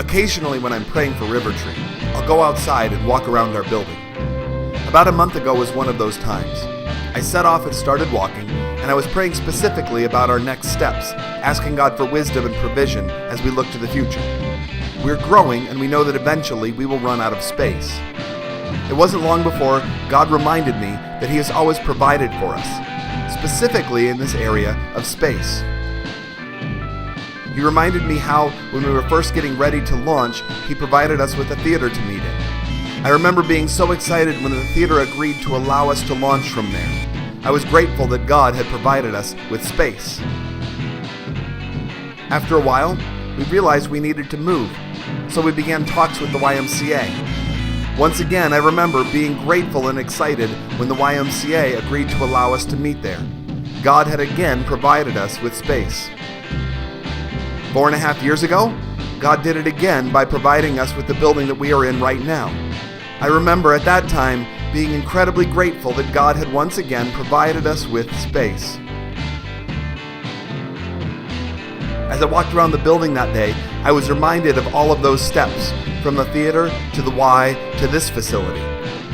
Occasionally when I'm praying for River Tree, I'll go outside and walk around our building. About a month ago was one of those times. I set off and started walking, and I was praying specifically about our next steps, asking God for wisdom and provision as we look to the future. We're growing, and we know that eventually we will run out of space. It wasn't long before God reminded me that He has always provided for us, specifically in this area of space. He reminded me how, when we were first getting ready to launch, He provided us with a theater to meet in. I remember being so excited when the theater agreed to allow us to launch from there. I was grateful that God had provided us with space. After a while, we realized we needed to move, so we began talks with the YMCA. Once again, I remember being grateful and excited when the YMCA agreed to allow us to meet there. God had again provided us with space. 4.5 years ago, God did it again by providing us with the building that we are in right now. I remember at that time being incredibly grateful that God had once again provided us with space. As I walked around the building that day, I was reminded of all of those steps, from the theater to the Y to this facility,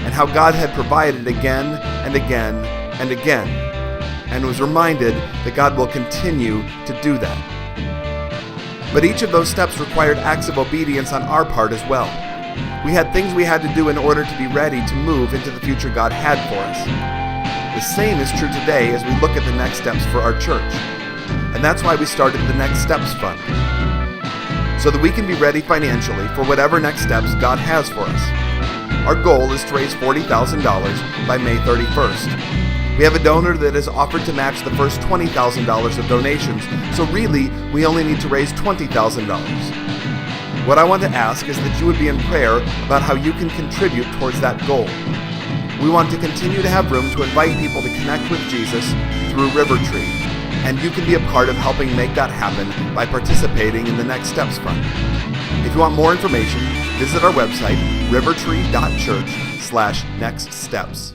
and how God had provided again and again and again, and was reminded that God will continue to do that. But each of those steps required acts of obedience on our part as well. We had things we had to do in order to be ready to move into the future God had for us. The same is true today as we look at the next steps for our church. And that's why we started the Next Steps Fund, so that we can be ready financially for whatever next steps God has for us. Our goal is to raise $40,000 by May 31st. We have a donor that has offered to match the first $20,000 of donations, so really, we only need to raise $20,000. What I want to ask is that you would be in prayer about how you can contribute towards that goal. We want to continue to have room to invite people to connect with Jesus through River Tree, and you can be a part of helping make that happen by participating in the Next Steps Fund. If you want more information, visit our website, rivertree.church/nextsteps.